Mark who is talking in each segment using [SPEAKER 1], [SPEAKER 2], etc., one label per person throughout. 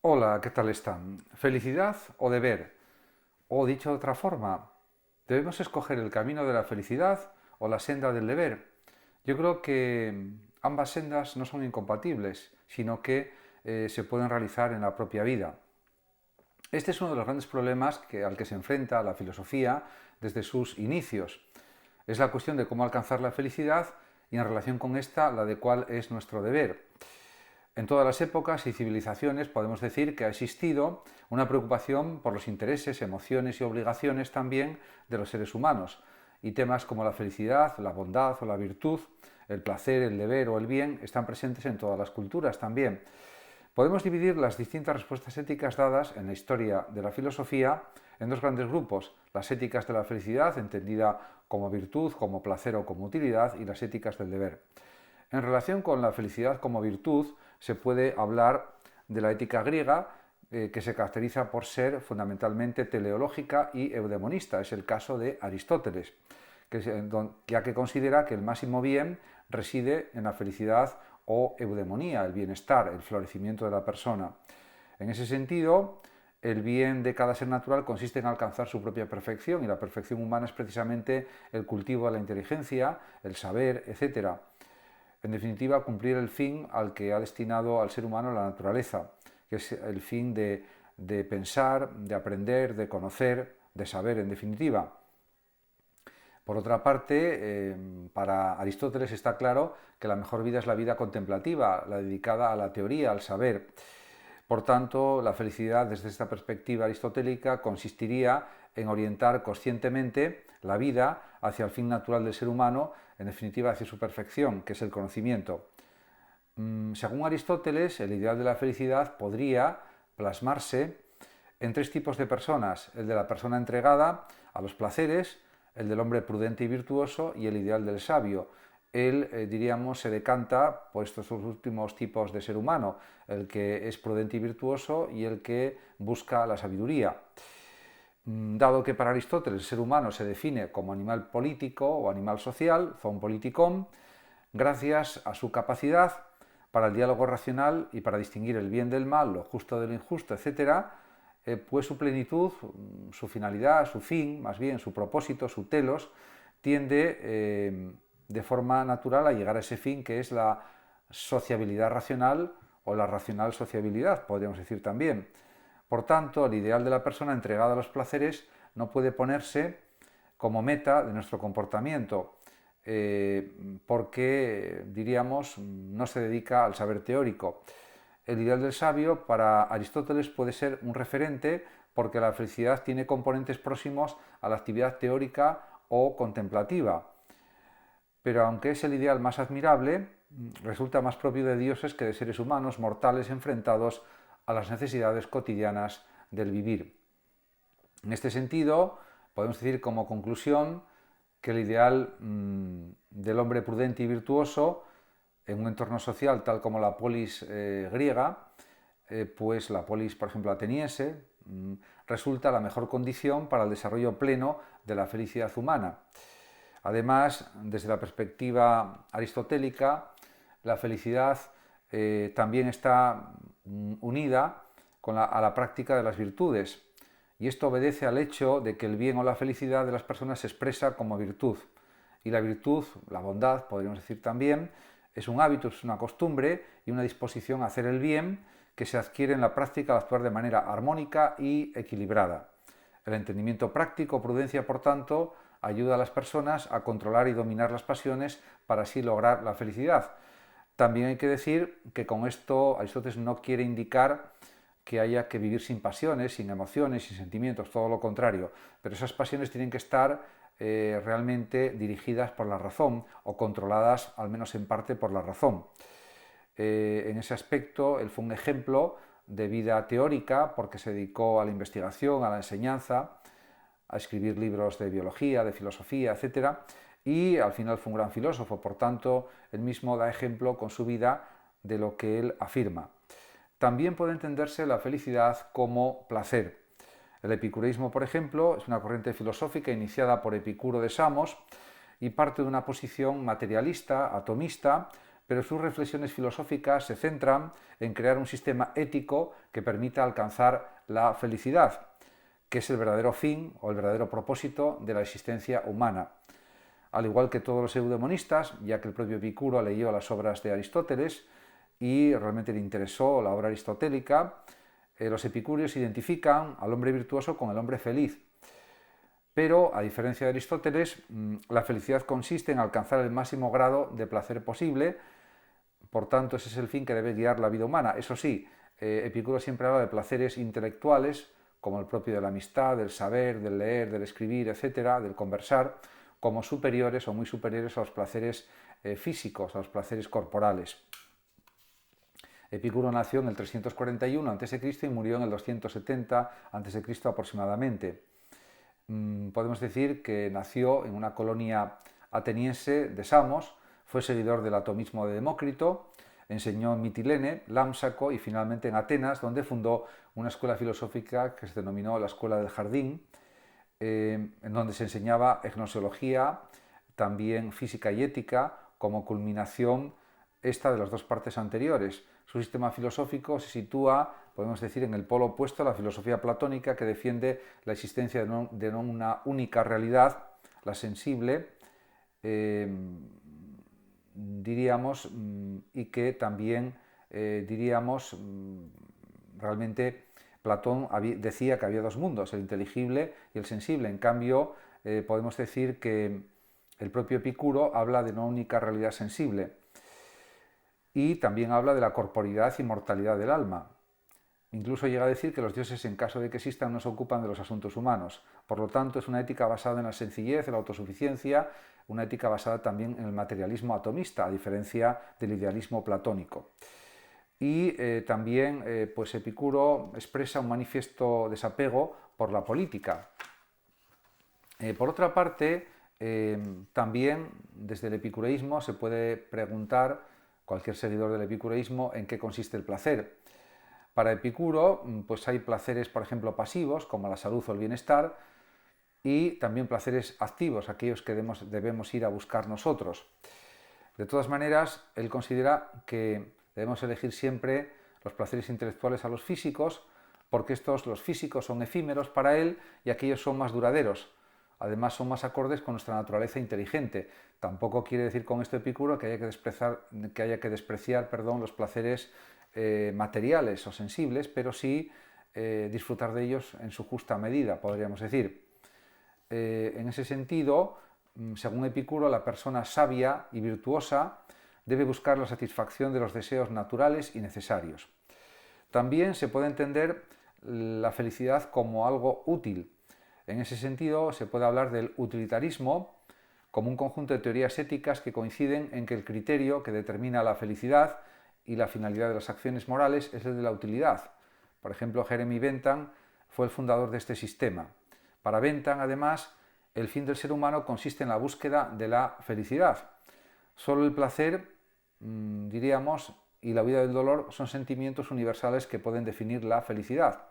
[SPEAKER 1] Hola, ¿qué tal están? ¿Felicidad o deber? O dicho de otra forma, ¿debemos escoger el camino de la felicidad o la senda del deber? Yo creo que ambas sendas no son incompatibles, sino que se pueden realizar en la propia vida. Este es uno de los grandes problemas al que se enfrenta la filosofía desde sus inicios. Es la cuestión de cómo alcanzar la felicidad y en relación con esta la de cuál es nuestro deber. En todas las épocas y civilizaciones podemos decir que ha existido una preocupación por los intereses, emociones y obligaciones también de los seres humanos, y temas como la felicidad, la bondad o la virtud, el placer, el deber o el bien están presentes en todas las culturas también. Podemos dividir las distintas respuestas éticas dadas en la historia de la filosofía en dos grandes grupos: las éticas de la felicidad, entendida como virtud, como placer o como utilidad, y las éticas del deber. En relación con la felicidad como virtud, se puede hablar de la ética griega, que se caracteriza por ser fundamentalmente teleológica y eudemonista. Es el caso de Aristóteles, ya que considera que el máximo bien reside en la felicidad o eudemonía, el bienestar, el florecimiento de la persona. En ese sentido, el bien de cada ser natural consiste en alcanzar su propia perfección, y la perfección humana es precisamente el cultivo de la inteligencia, el saber, etc. En definitiva, cumplir el fin al que ha destinado al ser humano la naturaleza, que es el fin de pensar, de aprender, de conocer, de saber, en definitiva. Por otra parte, para Aristóteles está claro que la mejor vida es la vida contemplativa, la dedicada a la teoría, al saber. Por tanto, la felicidad desde esta perspectiva aristotélica consistiría en orientar conscientemente la vida hacia el fin natural del ser humano, en definitiva hacia su perfección, que es el conocimiento. Según Aristóteles, el ideal de la felicidad podría plasmarse en tres tipos de personas: el de la persona entregada a los placeres, el del hombre prudente y virtuoso y el ideal del sabio. Él, diríamos, se decanta por estos dos últimos tipos de ser humano: el que es prudente y virtuoso y el que busca la sabiduría. Dado que para Aristóteles el ser humano se define como animal político o animal social, zoon politikon, gracias a su capacidad para el diálogo racional y para distinguir el bien del mal, lo justo de lo injusto, etc., pues su plenitud, su finalidad, su fin, más bien su propósito, su telos, tiende de forma natural a llegar a ese fin, que es la sociabilidad racional o la racional sociabilidad, podríamos decir también. Por tanto, el ideal de la persona entregada a los placeres no puede ponerse como meta de nuestro comportamiento, porque, diríamos, no se dedica al saber teórico. El ideal del sabio para Aristóteles puede ser un referente, porque la felicidad tiene componentes próximos a la actividad teórica o contemplativa. Pero aunque es el ideal más admirable, resulta más propio de dioses que de seres humanos mortales enfrentados a las necesidades cotidianas del vivir. En este sentido, podemos decir como conclusión que el ideal del hombre prudente y virtuoso en un entorno social tal como la polis griega, pues la polis, por ejemplo, ateniense, resulta la mejor condición para el desarrollo pleno de la felicidad humana. Además, desde la perspectiva aristotélica, la felicidad también está unida a la práctica de las virtudes, y esto obedece al hecho de que el bien o la felicidad de las personas se expresa como virtud. Y la virtud, la bondad, podríamos decir también, es un hábito, es una costumbre y una disposición a hacer el bien que se adquiere en la práctica al actuar de manera armónica y equilibrada. El entendimiento práctico, prudencia, por tanto, ayuda a las personas a controlar y dominar las pasiones para así lograr la felicidad. También hay que decir que con esto Aristóteles no quiere indicar que haya que vivir sin pasiones, sin emociones, sin sentimientos, todo lo contrario, pero esas pasiones tienen que estar realmente dirigidas por la razón o controladas al menos en parte por la razón. En ese aspecto él fue un ejemplo de vida teórica, porque se dedicó a la investigación, a la enseñanza, a escribir libros de biología, de filosofía, etc. Y al final fue un gran filósofo. Por tanto, él mismo da ejemplo con su vida de lo que él afirma. También puede entenderse la felicidad como placer. El epicureísmo, por ejemplo, es una corriente filosófica iniciada por Epicuro de Samos y parte de una posición materialista, atomista, pero sus reflexiones filosóficas se centran en crear un sistema ético que permita alcanzar la felicidad, que es el verdadero fin o el verdadero propósito de la existencia humana. Al igual que todos los eudemonistas, ya que el propio Epicuro leyó las obras de Aristóteles y realmente le interesó la obra aristotélica, los epicúreos identifican al hombre virtuoso con el hombre feliz. Pero, a diferencia de Aristóteles, la felicidad consiste en alcanzar el máximo grado de placer posible, por tanto ese es el fin que debe guiar la vida humana. Eso sí, Epicuro siempre habla de placeres intelectuales, como el propio de la amistad, del saber, del leer, del escribir, etcétera, del conversar, como superiores o muy superiores a los placeres físicos, a los placeres corporales. Epicuro nació en el 341 a.C. y murió en el 270 a.C. aproximadamente. Podemos decir que nació en una colonia ateniense de Samos, fue seguidor del atomismo de Demócrito, enseñó en Mitilene, Lámsaco y finalmente en Atenas, donde fundó una escuela filosófica que se denominó la Escuela del Jardín, en donde se enseñaba gnoseología, también física y ética, como culminación esta de las dos partes anteriores. Su sistema filosófico se sitúa, podemos decir, en el polo opuesto a la filosofía platónica, que defiende la existencia de una única realidad, la sensible, diríamos, y que también, realmente Platón decía que había dos mundos, el inteligible y el sensible. En cambio, podemos decir que el propio Epicuro habla de una única realidad sensible y también habla de la corporidad y mortalidad del alma. Incluso llega a decir que los dioses, en caso de que existan, no se ocupan de los asuntos humanos. Por lo tanto, es una ética basada en la sencillez, en la autosuficiencia, una ética basada también en el materialismo atomista, a diferencia del idealismo platónico. Y también pues Epicuro expresa un manifiesto desapego por la política. Por otra parte, también desde el epicureísmo se puede preguntar, cualquier seguidor del epicureísmo, en qué consiste el placer. Para Epicuro, pues hay placeres, por ejemplo, pasivos, como la salud o el bienestar, y también placeres activos, aquellos que debemos ir a buscar nosotros. De todas maneras, él considera que debemos elegir siempre los placeres intelectuales a los físicos, porque los físicos son efímeros para él y aquellos son más duraderos. Además, son más acordes con nuestra naturaleza inteligente. Tampoco quiere decir con esto Epicuro que haya que despreciar los placeres materiales o sensibles, pero sí disfrutar de ellos en su justa medida, podríamos decir. En ese sentido, según Epicuro, la persona sabia y virtuosa debe buscar la satisfacción de los deseos naturales y necesarios. También se puede entender la felicidad como algo útil. En ese sentido, se puede hablar del utilitarismo como un conjunto de teorías éticas que coinciden en que el criterio que determina la felicidad y la finalidad de las acciones morales es el de la utilidad. Por ejemplo, Jeremy Bentham fue el fundador de este sistema. Para Bentham, además, el fin del ser humano consiste en la búsqueda de la felicidad. Solo el placer, diríamos, y la huida del dolor son sentimientos universales que pueden definir la felicidad.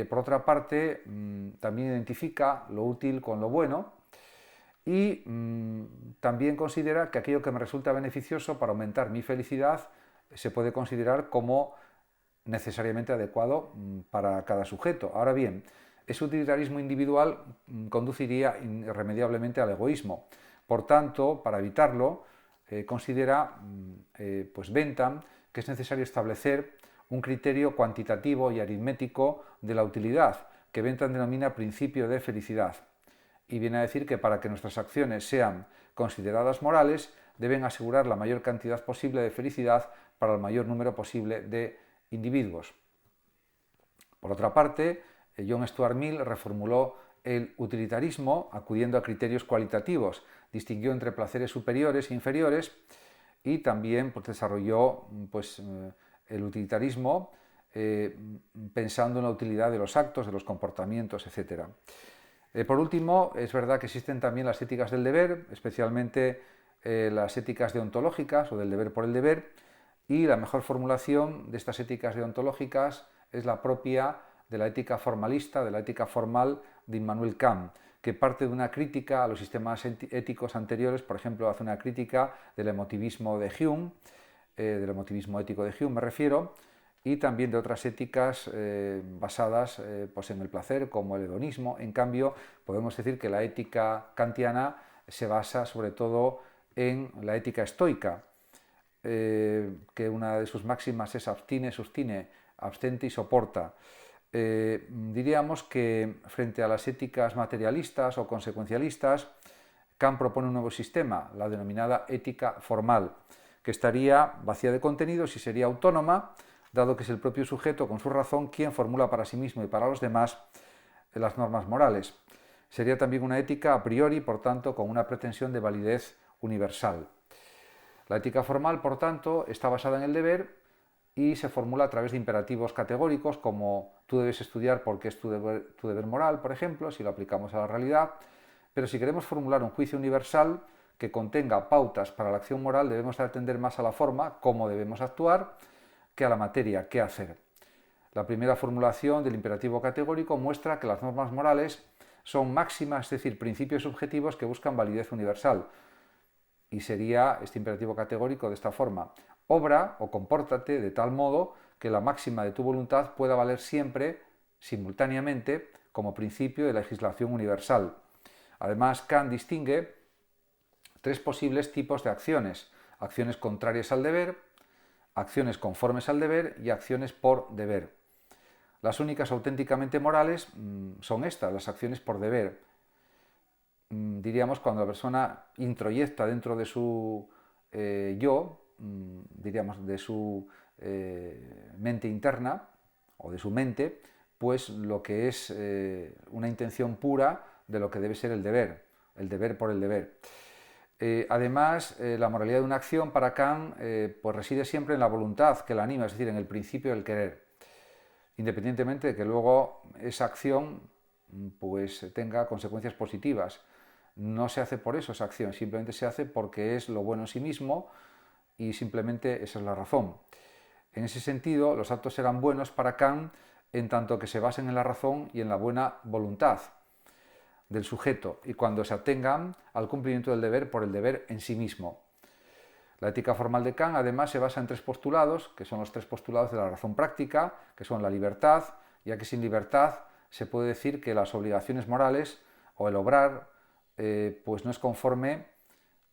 [SPEAKER 1] Por otra parte, también identifica lo útil con lo bueno y también considera que aquello que me resulta beneficioso para aumentar mi felicidad se puede considerar como necesariamente adecuado para cada sujeto. Ahora bien, ese utilitarismo individual conduciría irremediablemente al egoísmo. Por tanto, para evitarlo, considera pues Bentham que es necesario establecer un criterio cuantitativo y aritmético de la utilidad, que Bentham denomina principio de felicidad. Y viene a decir que para que nuestras acciones sean consideradas morales, deben asegurar la mayor cantidad posible de felicidad para el mayor número posible de individuos. Por otra parte, John Stuart Mill reformuló el utilitarismo acudiendo a criterios cualitativos, distinguió entre placeres superiores e inferiores y también desarrolló el utilitarismo pensando en la utilidad de los actos, de los comportamientos, etc. Por último, es verdad que existen también las éticas del deber, especialmente las éticas deontológicas o del deber por el deber, y la mejor formulación de estas éticas deontológicas es la propia de la ética formalista, de la ética formal de Immanuel Kant, que parte de una crítica a los sistemas éticos anteriores. Por ejemplo, hace una crítica del emotivismo de Hume, del emotivismo ético de Hume me refiero, y también de otras éticas basadas pues en el placer, como el hedonismo. En cambio, podemos decir que la ética kantiana se basa sobre todo en la ética estoica, que una de sus máximas es abstine, sustine, abstente y soporta. Diríamos que frente a las éticas materialistas o consecuencialistas, Kant propone un nuevo sistema, la denominada ética formal, que estaría vacía de contenidos y sería autónoma, dado que es el propio sujeto con su razón quien formula para sí mismo y para los demás las normas morales. Sería también una ética a priori, por tanto, con una pretensión de validez universal. La ética formal, por tanto, está basada en el deber y se formula a través de imperativos categóricos como tú debes estudiar porque es tu deber moral, por ejemplo, si lo aplicamos a la realidad. Pero si queremos formular un juicio universal que contenga pautas para la acción moral, debemos atender más a la forma, cómo debemos actuar, que a la materia, qué hacer. La primera formulación del imperativo categórico muestra que las normas morales son máximas, es decir, principios subjetivos que buscan validez universal. Y sería este imperativo categórico de esta forma: obra o compórtate de tal modo que la máxima de tu voluntad pueda valer siempre, simultáneamente, como principio de legislación universal. Además, Kant distingue tres posibles tipos de acciones: acciones contrarias al deber, acciones conformes al deber y acciones por deber. Las únicas auténticamente morales son estas, las acciones por deber. Diríamos cuando la persona introyecta dentro de su yo, diríamos de su mente interna o de su mente, pues lo que es una intención pura de lo que debe ser el deber por el deber. Además, la moralidad de una acción para Kant pues reside siempre en la voluntad que la anima, es decir, en el principio del querer, independientemente de que luego esa acción pues tenga consecuencias positivas. No se hace por eso esa acción, simplemente se hace porque es lo bueno en sí mismo y simplemente esa es la razón. En ese sentido, los actos serán buenos para Kant en tanto que se basen en la razón y en la buena voluntad del sujeto y cuando se atengan al cumplimiento del deber por el deber en sí mismo. La ética formal de Kant además se basa en tres postulados, que son los tres postulados de la razón práctica, que son la libertad, ya que sin libertad se puede decir que las obligaciones morales o el obrar pues no es conforme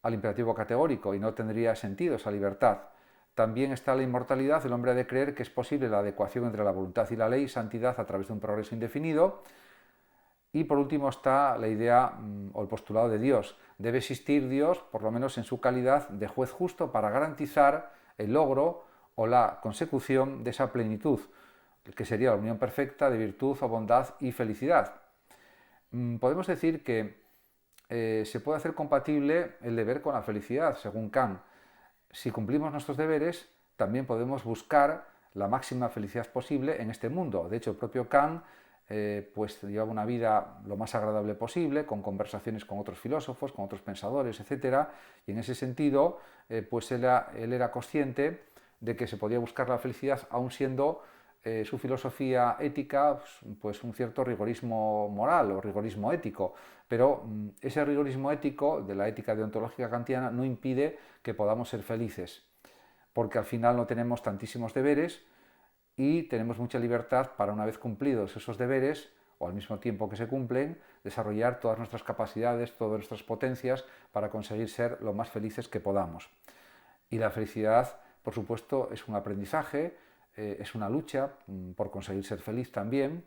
[SPEAKER 1] al imperativo categórico y no tendría sentido esa libertad. También está la inmortalidad. El hombre ha de creer que es posible la adecuación entre la voluntad y la ley, santidad a través de un progreso indefinido. Y por último está la idea o el postulado de Dios. Debe existir Dios, por lo menos en su calidad de juez justo, para garantizar el logro o la consecución de esa plenitud, que sería la unión perfecta de virtud o bondad y felicidad. Podemos decir que se puede hacer compatible el deber con la felicidad, según Kant. Si cumplimos nuestros deberes, también podemos buscar la máxima felicidad posible en este mundo. De hecho, el propio Kant pues llevaba una vida lo más agradable posible, con conversaciones con otros filósofos, con otros pensadores, etc. Y en ese sentido, pues él era consciente de que se podía buscar la felicidad aun siendo su filosofía ética pues un cierto rigorismo moral o rigorismo ético, pero ese rigorismo ético de la ética deontológica kantiana no impide que podamos ser felices, porque al final no tenemos tantísimos deberes y tenemos mucha libertad para, una vez cumplidos esos deberes, o al mismo tiempo que se cumplen, desarrollar todas nuestras capacidades, todas nuestras potencias para conseguir ser lo más felices que podamos. Y la felicidad, por supuesto, es un aprendizaje, es una lucha por conseguir ser feliz también,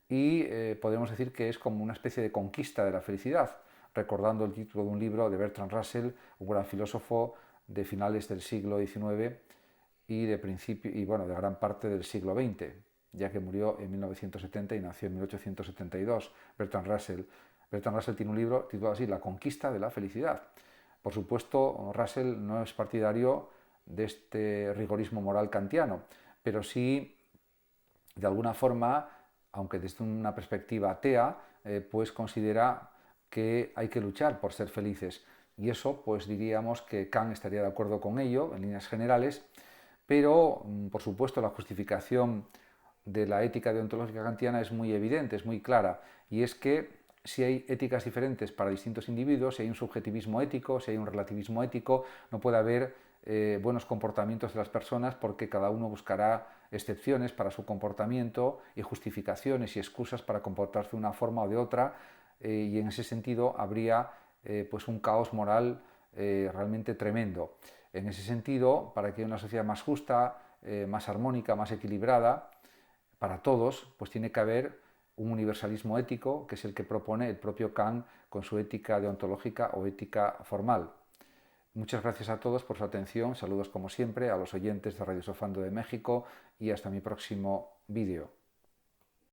[SPEAKER 1] y podemos decir que es como una especie de conquista de la felicidad, recordando el título de un libro de Bertrand Russell, un gran filósofo de finales del siglo XIX y de gran parte del siglo XX, ya que murió en 1970 y nació en 1872, Bertrand Russell. Bertrand Russell tiene un libro titulado así, La conquista de la felicidad. Por supuesto, Russell no es partidario de este rigorismo moral kantiano, pero sí, de alguna forma, aunque desde una perspectiva atea, pues considera que hay que luchar por ser felices. Y eso, pues diríamos que Kant estaría de acuerdo con ello, en líneas generales, pero, por supuesto, la justificación de la ética deontológica kantiana es muy evidente, es muy clara, y es que si hay éticas diferentes para distintos individuos, si hay un subjetivismo ético, si hay un relativismo ético, no puede haber buenos comportamientos de las personas porque cada uno buscará excepciones para su comportamiento y justificaciones y excusas para comportarse de una forma o de otra, y en ese sentido habría pues un caos moral realmente tremendo. En ese sentido, para que haya una sociedad más justa, más armónica, más equilibrada, para todos, pues tiene que haber un universalismo ético, que es el que propone el propio Kant con su ética deontológica o ética formal. Muchas gracias a todos por su atención, saludos como siempre a los oyentes de Radio Sofando de México y hasta mi próximo vídeo.